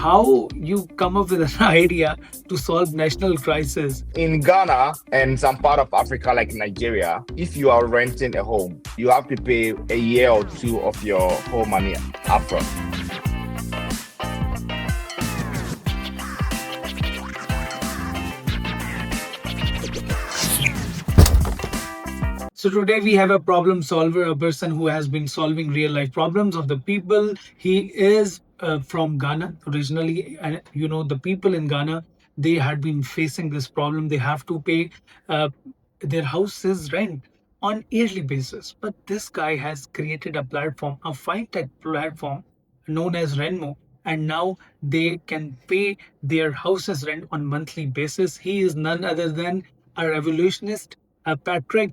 how you come up with an idea to solve national crisis. In Ghana and some part of Africa like Nigeria, if you are renting a home, you have to pay a year or two of your home money upfront. So today we have a problem solver, a person who has been solving real life problems of the people. He is from Ghana originally, and the people in Ghana, they had been facing this problem. They have to pay uh, their house's rent on yearly basis. But this guy has created a platform, a fintech platform known as Renmo, and now they can pay their house's rent on monthly basis. He is none other than a revolutionist, Patrick,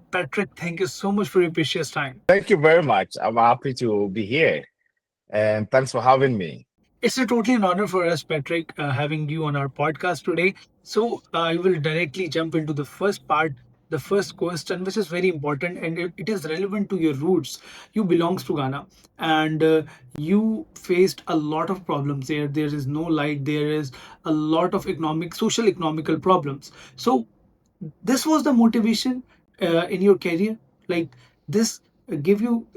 thank you so much for your precious time. Thank you very much. I'm happy to be here and thanks for having me. It's a totally an honor for us, Patrick, having you on our podcast today. So I will directly jump into the first part, the first question, which is very important and it is relevant to your roots. You belongs to Ghana, and you faced a lot of problems there. There is no light. There is a lot of social, economical problems. So this was the motivation in your career, like this give you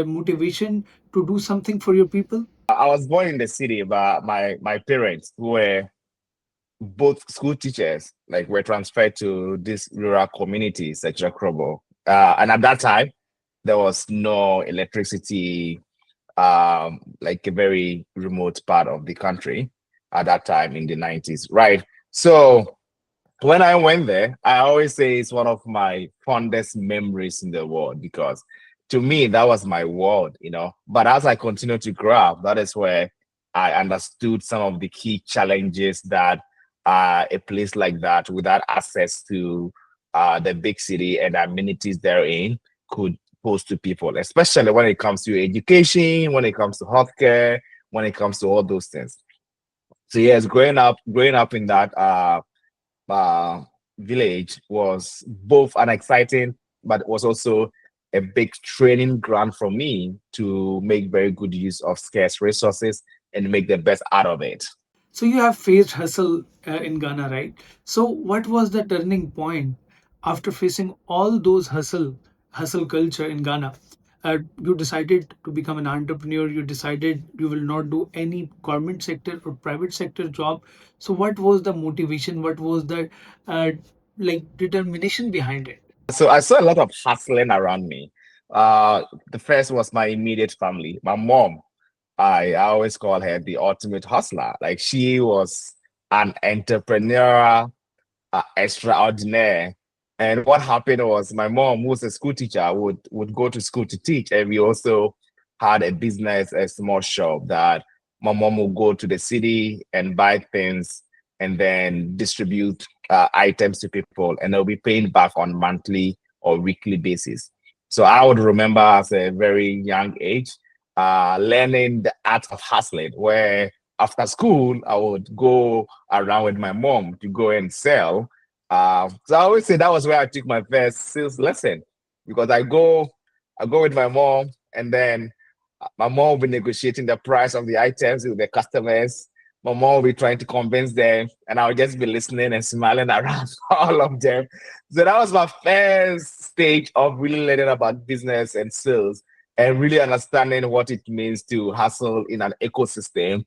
motivation to do something for your people. I was born in the city, but my parents, who were both school teachers, like were transferred to this rural community, such as Krobo. And at that time, there was no electricity, like a very remote part of the country at that time in the 90s, right? So when I went there, I always say it's one of my fondest memories in the world because to me, that was my world. But as I continued to grow up, that is where I understood some of the key challenges that a place like that, without access to the big city and amenities therein, could pose to people, especially when it comes to education, when it comes to healthcare, when it comes to all those things. So yes, growing up in that uh, village was both an exciting, but was also a big training ground for me to make very good use of scarce resources and make the best out of it. So you have faced hustle in Ghana, right? So what was the turning point after facing all those hustle culture in Ghana? You decided to become an entrepreneur. You decided you will not do any government sector or private sector job. So what was the motivation? What was the uh, determination behind it? So I saw a lot of hustling around me. The first was my immediate family. My mom, I always call her the ultimate hustler. Like she was an entrepreneur extraordinaire. And what happened was my mom, who was a school teacher, would go to school to teach. And we also had a business, a small shop that my mom would go to the city and buy things and then distribute items to people. And they'll be paying back on monthly or weekly basis. So I would remember as a very young age, learning the art of hustling, where after school, I would go around with my mom to go and sell. So I always say that was where I took my first sales lesson because I go with my mom, and then my mom will be negotiating the price of the items with the customers. My mom will be trying to convince them, and I'll just be listening and smiling around all of them. So that was my first stage of really learning about business and sales and really understanding what it means to hustle in an ecosystem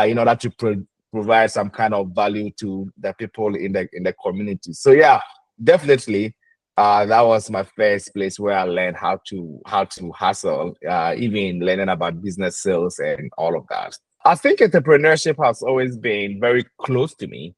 in order to provide some kind of value to the people in the community. So yeah, definitely, that was my first place where I learned how to hustle, even learning about business sales and all of that. I think entrepreneurship has always been very close to me,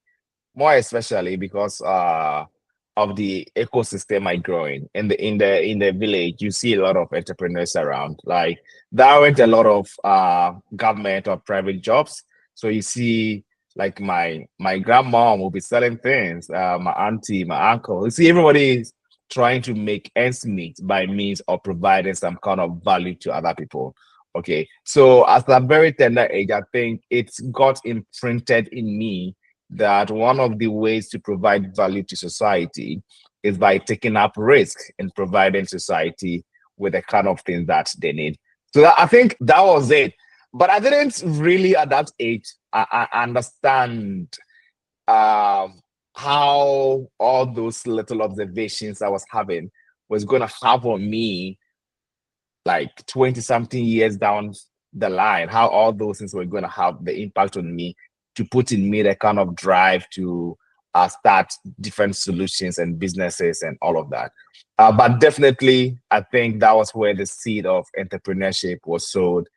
more especially because of the ecosystem I grow in. In the village, you see a lot of entrepreneurs around. Like there aren't a lot of government or private jobs. So you see like my grandma will be selling things, my auntie, my uncle. You see everybody is trying to make ends meet by means of providing some kind of value to other people. Okay. So at a very tender age, I think it's got imprinted in me that one of the ways to provide value to society is by taking up risk and providing society with the kind of things that they need. So I think that was it. But I didn't really at that age I understand um, how all those little observations I was having was going to have on me like 20 something years down the line, how all those things were going to have the impact on me to put in me the kind of drive to start different solutions and businesses and all of that. But definitely, I think that was where the seed of entrepreneurship was sowed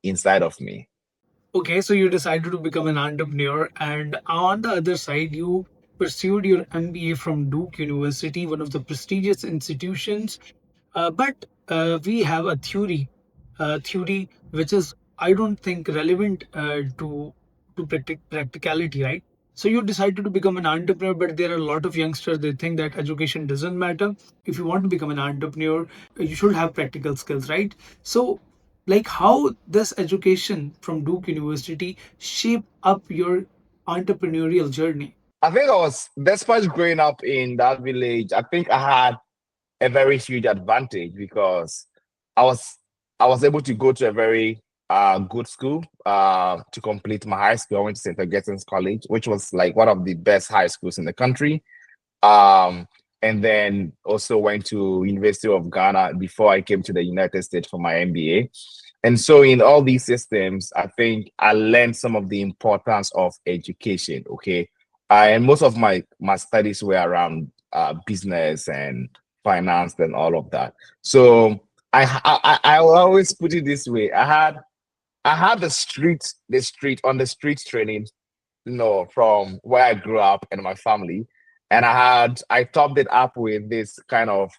inside of me. Okay, so you decided to become an entrepreneur, and on the other side, you pursued your MBA from Duke University, one of the prestigious institutions. But we have a theory which is, I don't think, relevant to practicality, right? So you decided to become an entrepreneur, but there are a lot of youngsters, they think that education doesn't matter. If you want to become an entrepreneur, you should have practical skills, right? So, like, how this education from Duke University shape up your entrepreneurial journey? I think I was, despite growing up in that village, I think I had a very huge advantage because I was I was able to go to a very good school to complete my high school. I went to St. Augustine's College, which was like one of the best high schools in the country. Um, and then also went to University of Ghana before I came to the United States for my MBA. And so in all these systems, I think I learned some of the importance of education. Okay. And most of my studies were around business and finance and all of that. So I will always put it this way. I had the street training, from where I grew up and my family. And I topped it up with this kind of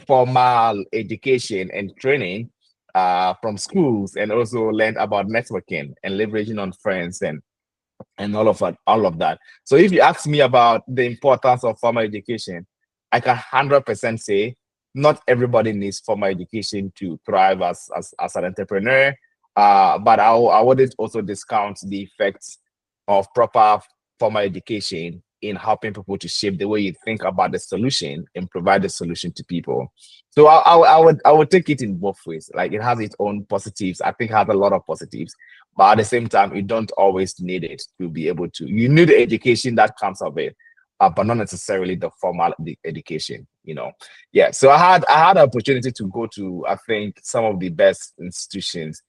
formal education and training from schools, and also learned about networking and leveraging on friends and all of that. So if you ask me about the importance of formal education, I can 100% say not everybody needs formal education to thrive as an entrepreneur. But I wouldn't also discount the effects of proper formal education in helping people to shape the way you think about the solution and provide the solution to people. So I would take it in both ways. Like, it has its own positives. I think it has a lot of positives, but at the same time, you don't always need it to be able to. You need the education that comes of it, but not necessarily the education. Yeah. So I had the opportunity to go to, I think, some of the best institutions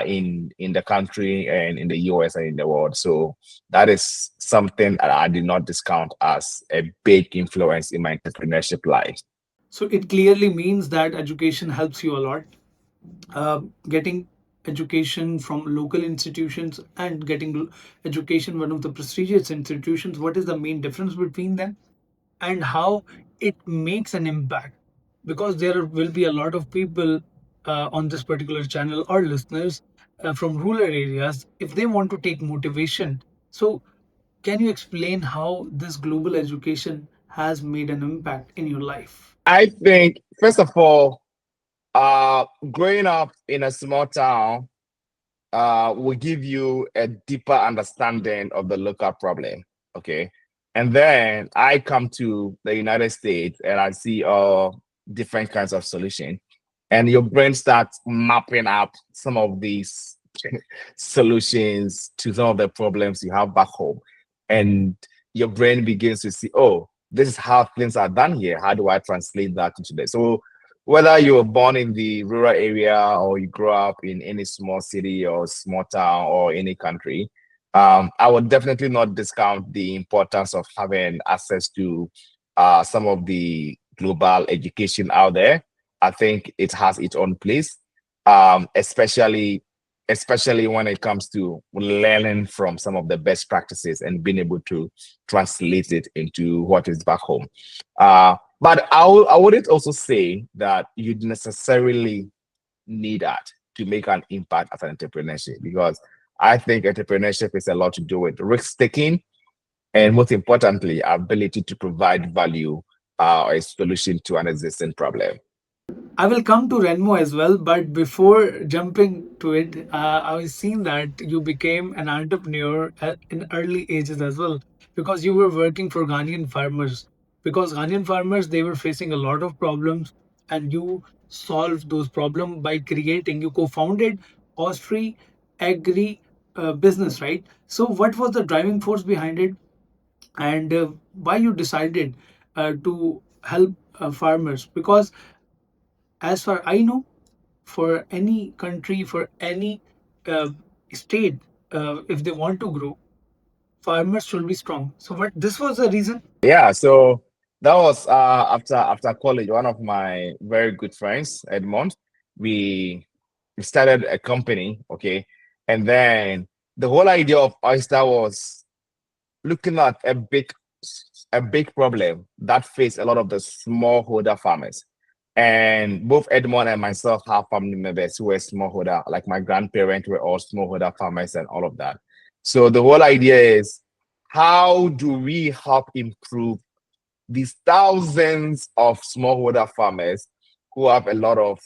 in the country and in the US and in the world. So that is something that I did not discount as a big influence in my entrepreneurship life. So it clearly means that education helps you a lot. Getting education from local institutions and getting education one of the prestigious institutions, what is the main difference between them and how it makes an impact? Because there will be a lot of people on this particular channel or listeners from rural areas, if they want to take motivation. So can you explain how this global education has made an impact in your life? I think, first of all, growing up in a small town will give you a deeper understanding of the local problem. Okay. And then I come to the United States and I see all different kinds of solutions. And your brain starts mapping up some of these solutions to some of the problems you have back home. And your brain begins to see, oh, this is how things are done here. How do I translate that into this? So whether you were born in the rural area or you grew up in any small city or small town or any country, I would definitely not discount the importance of having access to some of the global education out there. I think it has its own place, especially when it comes to learning from some of the best practices and being able to translate it into what is back home. But I wouldn't also say that you necessarily need that to make an impact as an entrepreneurship, because I think entrepreneurship is a lot to do with risk taking and, most importantly, ability to provide value or a solution to an existing problem. I will come to Renmo as well, but before jumping to it, I've seen that you became an entrepreneur in early ages as well, because you were working for Ghanaian farmers. Because Ghanaian farmers, they were facing a lot of problems, and you solved those problems by creating. You co-founded cost-free agri business, right? So, what was the driving force behind it, and why you decided to help farmers? Because, as far I know, for any country, for any uh, state, if they want to grow, farmers should be strong. So, what this was the reason. Yeah, so that was after college. One of my very good friends, Edmond, we we started a company, okay, and then the whole idea of Oyster was looking at a big problem that faced a lot of the smallholder farmers. And both Edmond and myself have family members who were smallholder, like my grandparents were all smallholder farmers and all of that. So the whole idea is how do we help improve these thousands of smallholder farmers who have a lot of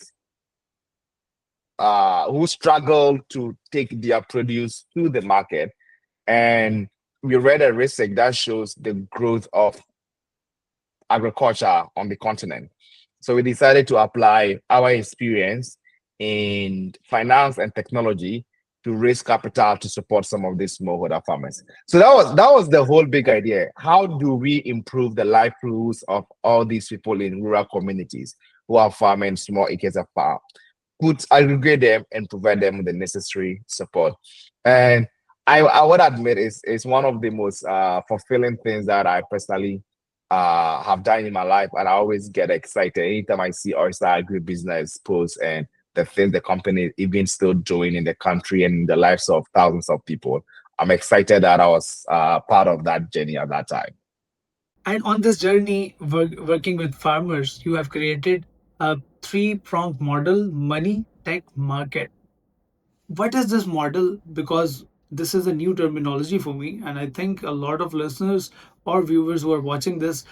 who struggle to take their produce to the market. And we read a research that shows the growth of agriculture on the continent. So we decided to apply our experience in finance and technology to raise capital to support some of these smallholder farmers. So that was the whole big idea. How do we improve the livelihoods of all these people in rural communities who are farming small acres of farm? Put aggregate them and provide them with the necessary support. And I would admit is one of the most fulfilling things that I personally have done in my life, and I always get excited anytime I see Oyster Agribusiness posts and the things the company is even still doing in the country and in the lives of thousands of people. I'm excited that I was part of that journey at that time. And on this journey, working with farmers, you have created a three-pronged model: money, tech, market. What is this model? Because this is a new terminology for me, and I think a lot of listeners or viewers who are watching this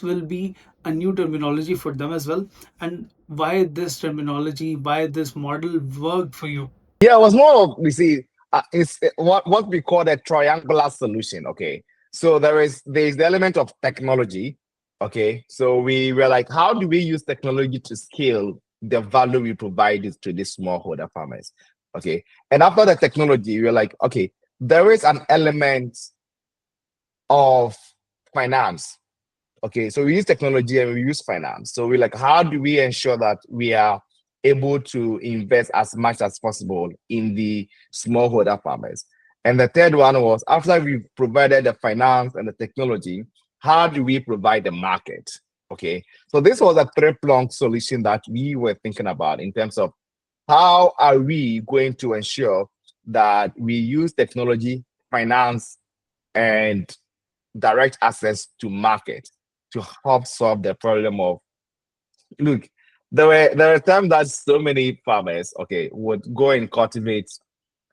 will be a new terminology for them as well. And why this terminology, why this model worked for you? Yeah, it was more of, you see, it's what we call a triangular solution. Okay, so there's the element of technology. Okay, so we were like, how do we use technology to scale the value we provide to these smallholder farmers? Okay, and after the technology, we were like, okay, there is an element of finance. Okay, so we use technology and we use finance. So we're like, how do we ensure that we are able to invest as much as possible in the smallholder farmers? And the third one was after we provided the finance and the technology, how do we provide the market? Okay, so this was a three-pronged solution that we were thinking about in terms of how are we going to ensure that we use technology, finance, and direct access to market to help solve the problem of, look, there are times that so many farmers, okay, would go and cultivate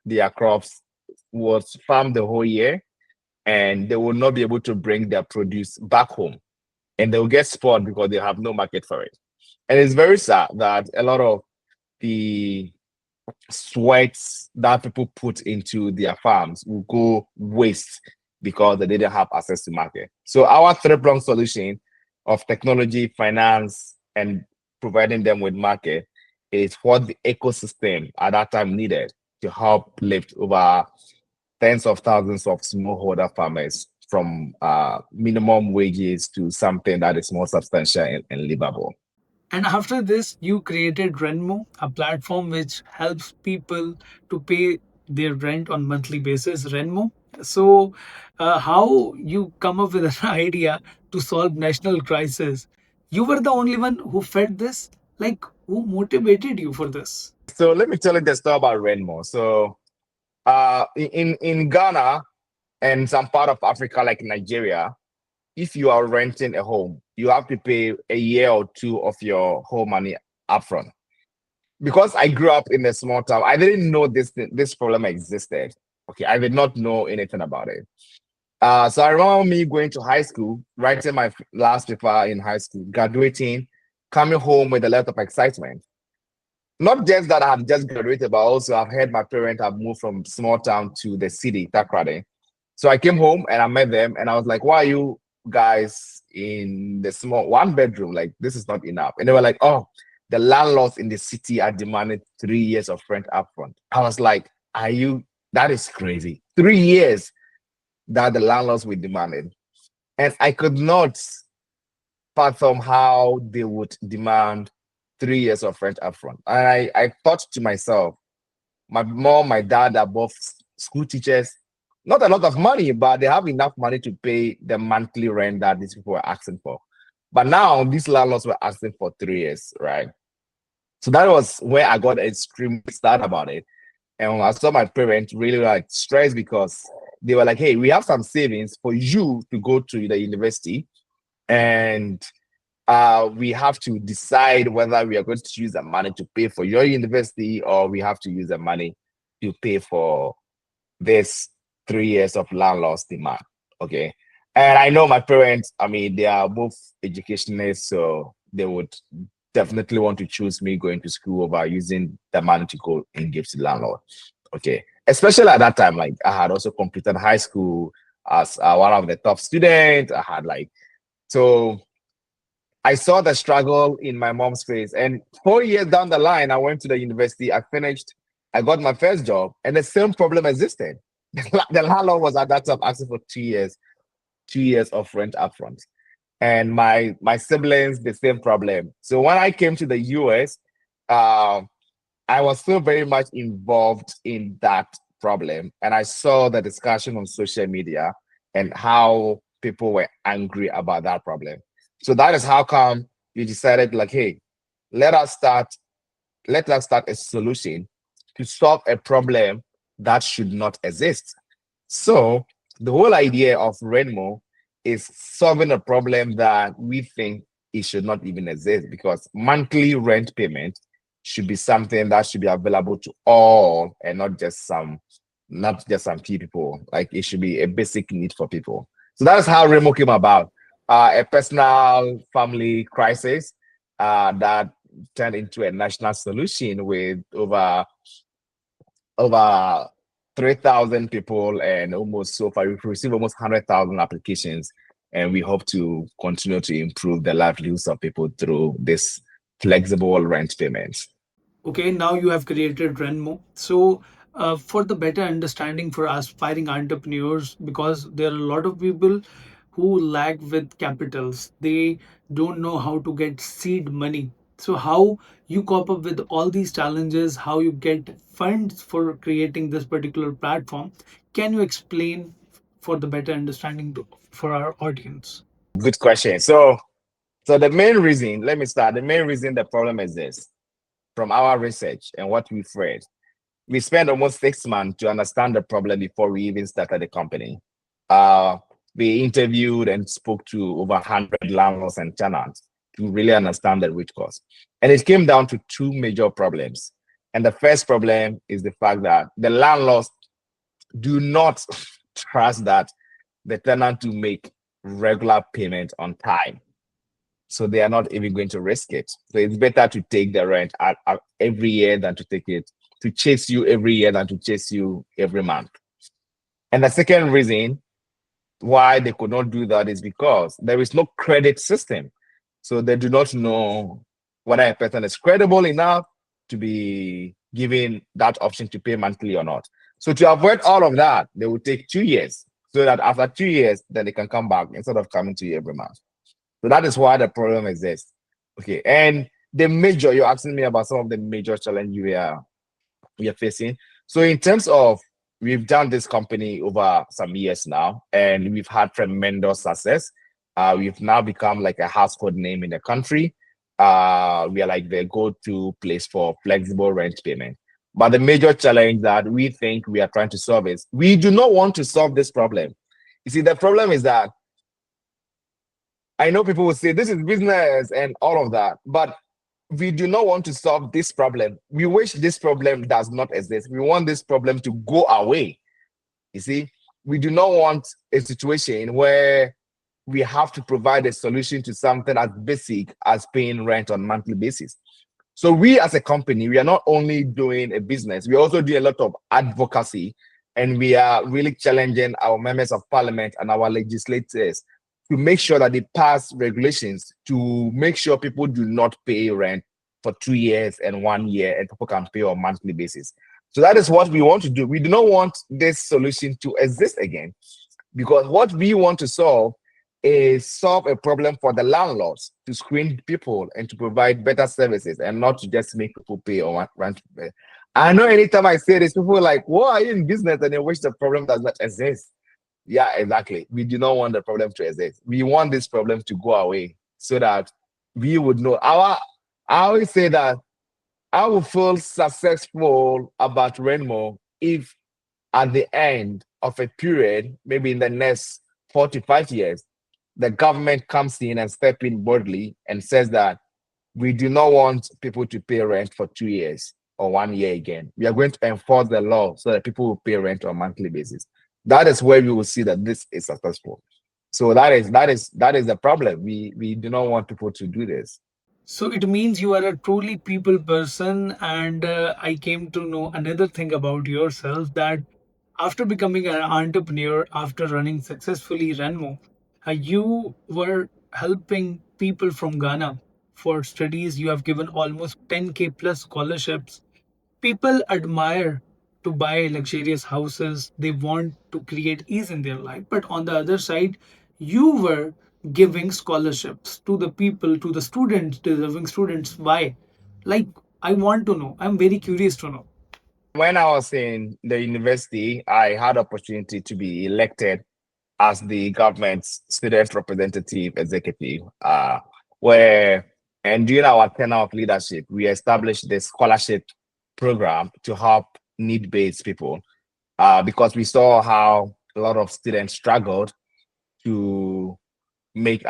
their crops, would farm the whole year, and they will not be able to bring their produce back home, and they'll get spoiled because they have no market for it. And it's very sad that a lot of the sweats that people put into their farms will go waste because they didn't have access to market. So our three-pronged solution of technology, finance, and providing them with market is what the ecosystem at that time needed to help lift over tens of thousands of smallholder farmers from minimum wages to something that is more substantial and livable. And after this, you created Renmo, a platform which helps people to pay their rent on monthly basis. Renmo. So, how you come up with an idea to solve national crisis? You were the only one who fed this. Like, who motivated you for this? So let me tell you the story about Renmo. So in Ghana and some part of Africa like Nigeria, if you are renting a home, you have to pay a year or two of your whole money upfront. Because I grew up in a small town, I didn't know this problem existed. Okay, I did not know anything about it. So I remember me going to high school, writing my last paper in high school, graduating, coming home with a lot of excitement. Not just that I have just graduated, but also I've heard my parents have moved from small town to the city, Takrade. So I came home and I met them and I was like, why are you guys in the small one bedroom? Like, this is not enough. And they were like, oh, the landlords in the city are demanding 3 years of rent upfront. I was like, Are you? That is crazy. 3 years that the landlords were demanding. And I could not fathom how they would demand 3 years of rent upfront. And I thought to myself, my mom, my dad are both school teachers. Not a lot of money, but they have enough money to pay the monthly rent that these people were asking for. But now these landlords were asking for 3 years, right? So that was where I got extremely sad about it. And I saw my parents really like stressed because they were like, hey, we have some savings for you to go to the university. And we have to decide whether we are going to use the money to pay for your university or we have to use the money to pay for this 3 years of landlord's demand. Okay. And I know my parents, I mean, they are both educationists, so they would definitely want to choose me going to school over using the money to go and give to the landlord. Okay. Especially at that time, like I had also completed high school as one of the top students. I had like, so I saw the struggle in my mom's face. And 4 years down the line, I went to the university, I finished, I got my first job, and the same problem existed. The landlord was at that time asking for 2 years, 2 years of rent upfront. And my siblings, the same problem. So when I came to the US, I was still very much involved in that problem. And I saw the discussion on social media and how people were angry about that problem. So that is how come you decided, like, hey, let us start, let us start a solution to solve a problem that should not exist. So the whole idea of Renmo is solving a problem that we think it should not even exist because monthly rent payment should be something that should be available to all and not just some few people. Like it should be a basic need for people. So that's how Remo came about. A personal family crisis that turned into a national solution with over 3,000 people and almost so far we've received almost 100,000 applications, and we hope to continue to improve the livelihoods of people through this flexible rent payments. Okay, now you have created Renmo. So, for the better understanding for aspiring entrepreneurs, because there are a lot of people who lag with capitals, they don't know how to get seed money. So, how you cope up with all these challenges, how you get funds for creating this particular platform, can you explain for the better understanding for our audience? Good question. So the main reason, let me start. The main reason the problem is this, from our research and what we've read, we spent almost 6 months to understand the problem before we even started the company. Uh, we interviewed and spoke to over 100 landlords and tenants to really understand the root cause. And it came down to two major problems. And the first problem is the fact that the landlords do not trust that the tenant to make regular payment on time. So they are not even going to risk it. So it's better to take the rent every year than to take it, to chase you every year than to chase you every month. And the second reason why they could not do that is because there is no credit system. So they do not know whether a person is credible enough to be given that option to pay monthly or not. So to avoid all of that, they will take 2 years so that after 2 years, then they can come back instead of coming to you every month. So that is why the problem exists. Okay. And you're asking me about some of the major challenges we are facing. So in terms of, we've done this company over some years now, and we've had tremendous success. We've now become like a household name in the country. We are like the go-to place for flexible rent payment. But the major challenge that we think we are trying to solve is we do not want to solve this problem. You see, the problem is that I know people will say this is business and all of that, but we do not want to solve this problem. We wish this problem does not exist. We want this problem to go away. You see, we do not want a situation where we have to provide a solution to something as basic as paying rent on a monthly basis. So we as a company, we are not only doing a business, we also do a lot of advocacy, and we are really challenging our members of parliament and our legislators to make sure that they pass regulations to make sure people do not pay rent for 2 years and 1 year and people can pay on a monthly basis. So that is what we want to do. We do not want this solution to exist again, because what we want to solve is solve a problem for the landlords to screen people and to provide better services, and not to just make people pay or want to pay. I know anytime I say this, people are like, "Why are you in business and you wish the problem does not exist?" Yeah, exactly. We do not want the problem to exist. We want this problem to go away so that we would know. I always say that I will feel successful about Renmo if at the end of a period, maybe in the next 45 years, the government comes in and step in boldly and says that we do not want people to pay rent for 2 years or 1 year again. We are going to enforce the law so that people will pay rent on a monthly basis. That is where we will see that this is successful. So that is the problem. We do not want people to do this. So it means you are a truly people person, and I came to know another thing about yourself, that after becoming an entrepreneur, after running successfully Renmo, you were helping people from Ghana for studies. You have given almost 10K plus scholarships. People admire to buy luxurious houses, they want to create ease in their life, but on the other side, you were giving scholarships to the people, to the students, deserving students. Why? Like, I want to know, I'm very curious to know. When I was in the university, I had opportunity to be elected as the government's student representative executive, where and during our tenure of leadership, we established the scholarship program to help need-based people, because we saw how a lot of students struggled to make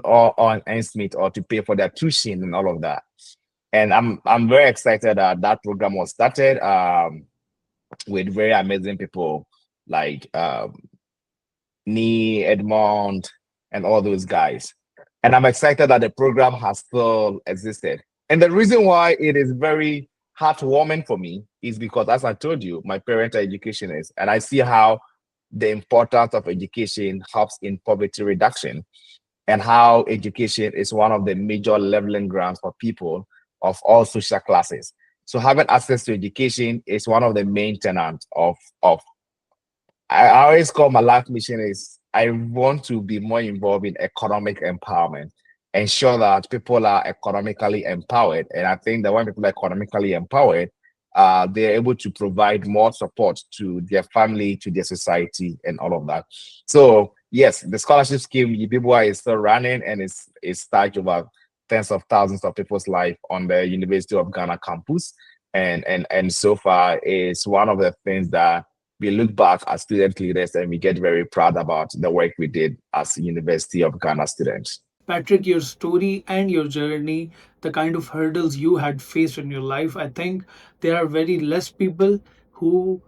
or ends meet or to pay for their tuition and all of that. And I'm very excited that that program was started, with very amazing people like Nee, Edmond, and all those guys. And I'm excited that the program has still existed. And the reason why it is very heartwarming for me is because, as I told you, my parents are educationists, and I see how the importance of education helps in poverty reduction, and how education is one of the major leveling grounds for people of all social classes. So having access to education is one of the main tenants of I always call my life mission is I want to be more involved in economic empowerment, ensure that people are economically empowered. And I think that when people are economically empowered, they're able to provide more support to their family, to their society, and all of that. So yes, the scholarship scheme, Ibibwa, is still running, and it's touched over tens of thousands of people's life on the University of Ghana campus. And so far, it's one of the things that we look back as student leaders and we get very proud about the work we did as University of Ghana students. Patrick, your story and your journey, the kind of hurdles you had faced in your life, I think there are very less people who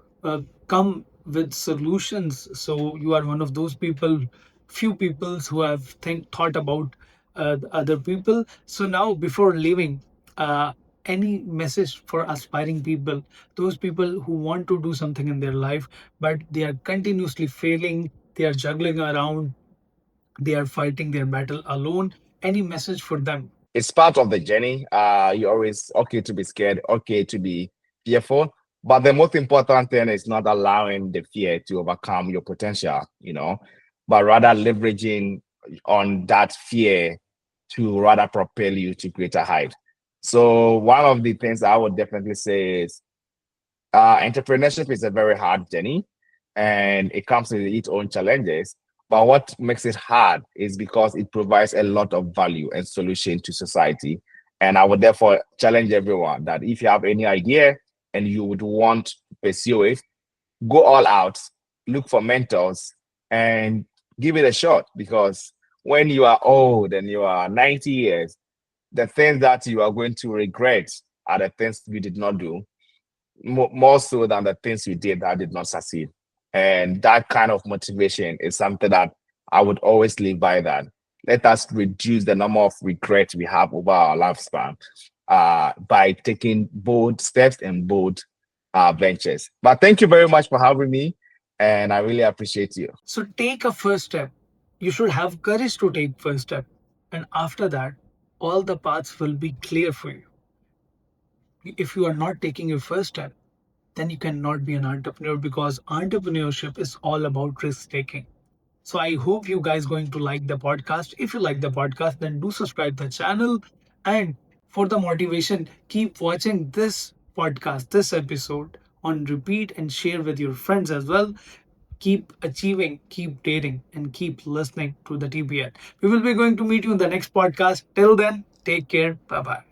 come with solutions. So you are one of those people, few people who have thought about the other people. So now, before leaving, any message for aspiring people, those people who want to do something in their life, but they are continuously failing, they are juggling around, they are fighting their battle alone. Any message for them? It's part of the journey. You always okay to be scared, okay to be fearful. But the most important thing is not allowing the fear to overcome your potential, but rather leveraging on that fear to rather propel you to greater height. So one of the things I would definitely say is entrepreneurship is a very hard journey, and it comes with its own challenges. But what makes it hard is because it provides a lot of value and solution to society. And I would therefore challenge everyone that if you have any idea and you would want to pursue it, go all out, look for mentors, and give it a shot. Because when you are old and you are 90 years, the things that you are going to regret are the things you did not do, more so than the things we did that did not succeed. And that kind of motivation is something that I would always live by. That let us reduce the number of regrets we have over our lifespan, by taking bold steps and bold ventures. But thank you very much for having me, and I really appreciate you. So take a first step. You should have courage to take first step. And after that, all the paths will be clear for you. If you are not taking your first step, then you cannot be an entrepreneur, because entrepreneurship is all about risk taking. So I hope you guys going to like the podcast. If you like the podcast, then do subscribe the channel. And for the motivation, keep watching this podcast, this episode on repeat, and share with your friends as well. Keep achieving, keep dating, and keep listening to the TBN. We will be going to meet you in the next podcast. Till then, take care. Bye bye.